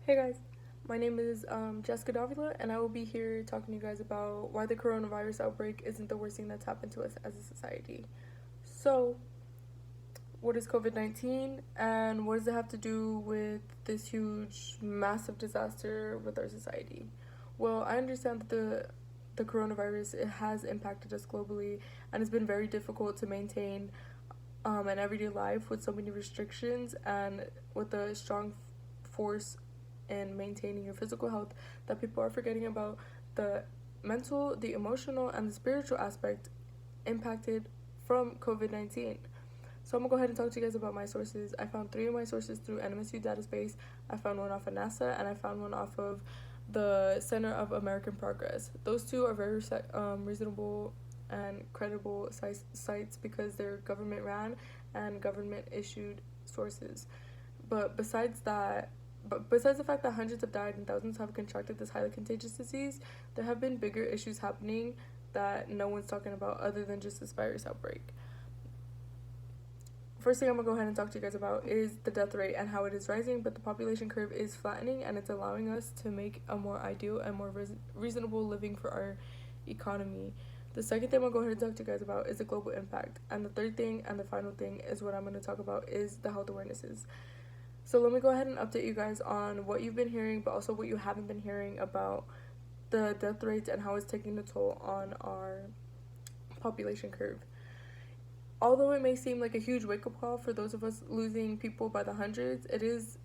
Hey guys, my name is Jessica Davila, and I will be here talking to you guys about why the coronavirus outbreak isn't the worst thing that's happened to us as a society. So, what is COVID 19, and what does it have to do with this huge, massive disaster with our society? Well, I understand that the coronavirus it has impacted us globally, and it's been very difficult to maintain an everyday life with so many restrictions and with a strong force in maintaining your physical health, that people are forgetting about the mental, the emotional, and the spiritual aspect impacted from COVID 19. So I'm gonna go ahead and talk to you guys about my sources. I found three of my sources through NMSU Database. I found one off of NASA, and I found one off of the Center of American Progress. Those two are very reasonable and credible sites because they're government ran and government issued sources. But besides that, but besides the fact that hundreds have died and thousands have contracted this highly contagious disease, there have been bigger issues happening that no one's talking about other than just this virus outbreak. First thing I'm gonna go ahead and talk to you guys about is the death rate and how it is rising, but the population curve is flattening and it's allowing us to make a more ideal and more reasonable living for our economy. The second thing I'm gonna go ahead and talk to you guys about is the global impact. And the third thing and the final thing is what I'm gonna talk about is the health awarenesses. So let me go ahead and update you guys on what you've been hearing, but also what you haven't been hearing about the death rates and how it's taking the toll on our population curve. Although it may seem like a huge wake-up call for those of us losing people by the hundreds, it is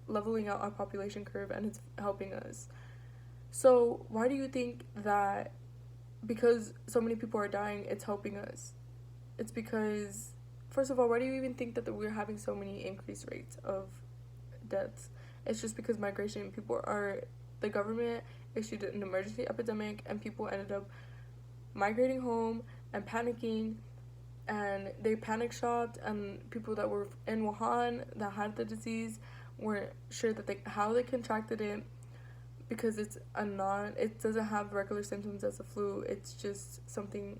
leveling out our population curve and it's helping us. So why do you think that because so many people are dying, it's helping us? It's because, first of all, why do you even think that we're having so many increased rates of deaths? It's just because migration. The government issued an emergency epidemic and people ended up migrating home and panicking, and they panic shopped, and people that were in Wuhan that had the disease weren't sure how they contracted it, because it doesn't have regular symptoms as a flu. It's just something,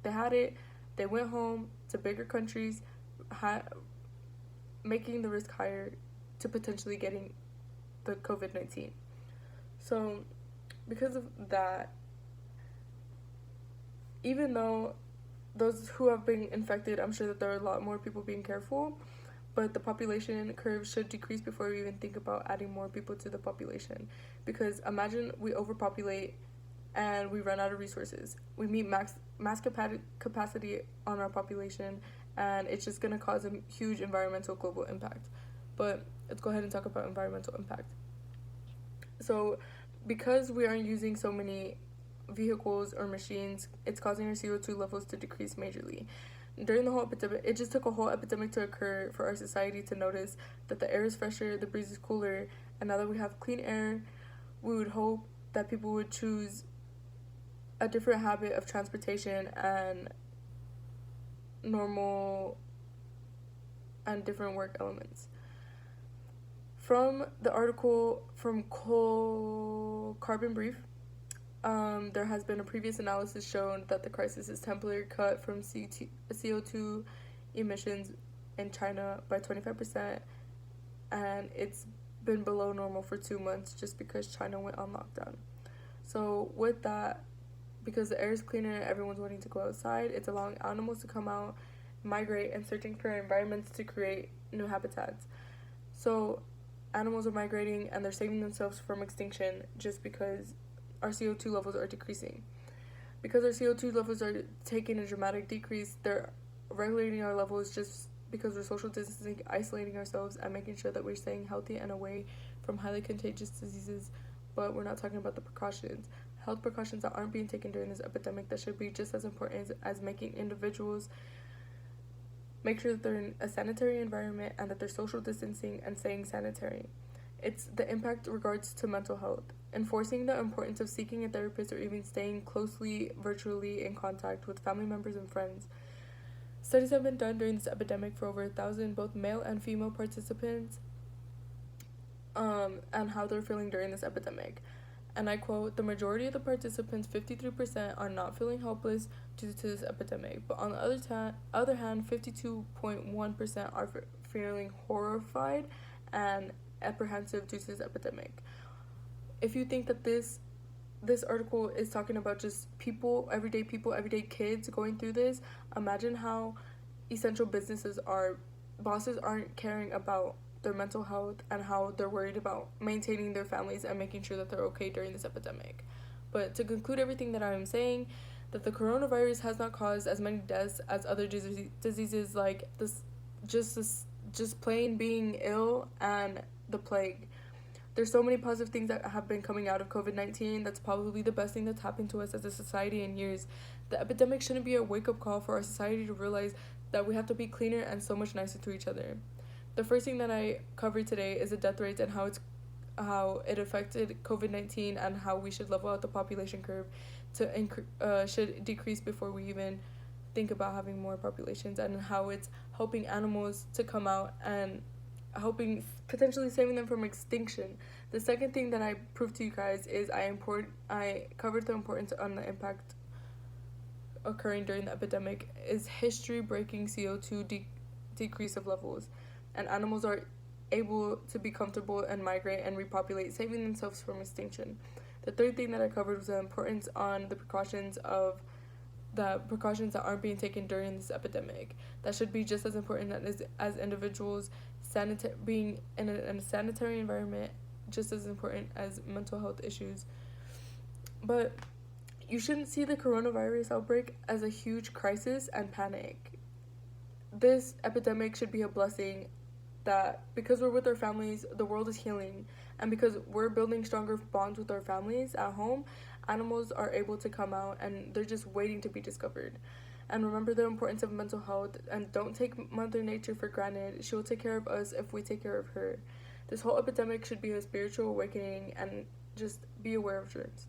they had it, they went home to bigger countries, making the risk higher to potentially getting the COVID 19. So, because of that, even though those who have been infected, I'm sure that there are a lot more people being careful, but the population curve should decrease before we even think about adding more people to the population. Because imagine we overpopulate and we run out of resources. We meet mass capacity on our population, and it's just going to cause a huge environmental global impact. But let's go ahead and talk about environmental impact. So, because we aren't using so many vehicles or machines, it's causing our CO2 levels to decrease majorly. During the whole epidemic, it just took a whole epidemic to occur for our society to notice that the air is fresher, the breeze is cooler, and now that we have clean air, we would hope that people would choose a different habit of transportation and normal and different work elements. From the article from Coal Carbon Brief, there has been a previous analysis shown that the crisis is temporarily cut from CO2 emissions in China by 25%, and it's been below normal for 2 months just because China went on lockdown. So with that, because the air is cleaner and everyone's wanting to go outside, it's allowing animals to come out, migrate, and searching for environments to create new habitats. So animals are migrating and they're saving themselves from extinction just because our CO2 levels are decreasing. Because our CO2 levels are taking a dramatic decrease, they're regulating our levels just because we're social distancing, isolating ourselves, and making sure that we're staying healthy and away from highly contagious diseases. But we're not talking about the precautions. Health precautions that aren't being taken during this epidemic that should be just as important as making individuals make sure that they're in a sanitary environment and that they're social distancing and staying sanitary. It's the impact regards to mental health, enforcing the importance of seeking a therapist or even staying closely virtually in contact with family members and friends. Studies have been done during this epidemic for over 1,000 both male and female participants, and how they're feeling during this epidemic. And I quote, "The majority of the participants, 53%, are not feeling helpless due to this epidemic, but on the other hand, 52.1% are feeling horrified and apprehensive due to this epidemic. If you think that this article is talking about just everyday kids going through this, imagine how essential bosses aren't caring about their mental health and how they're worried about maintaining their families and making sure that they're okay during this epidemic. But to conclude everything that I'm saying, that the coronavirus has not caused as many deaths as other diseases like just plain being ill and the plague. There's so many positive things that have been coming out of COVID-19. That's probably the best thing that's happened to us as a society in years. The epidemic shouldn't be a wake-up call for our society to realize that we have to be cleaner and so much nicer to each other. The first thing that I covered today is the death rates and how it affected COVID-19 and how we should level out the population curve should decrease before we even think about having more populations, and how it's helping animals to come out and helping potentially saving them from extinction. The second thing that I proved to you guys is I covered the importance on the impact occurring during the epidemic is history-breaking CO2 decrease of levels, and animals are able to be comfortable and migrate and repopulate, saving themselves from extinction. The third thing that I covered was the importance on the precautions that aren't being taken during this epidemic. That should be just as important as individuals. Being in a sanitary environment just as important as mental health issues. But you shouldn't see the coronavirus outbreak as a huge crisis and panic. This epidemic should be a blessing, that because we're with our families, the world is healing, and because we're building stronger bonds with our families at home, animals are able to come out and they're just waiting to be discovered. And remember the importance of mental health, and don't take Mother Nature for granted. She will take care of us if we take care of her. This whole epidemic should be a spiritual awakening, and just be aware of germs.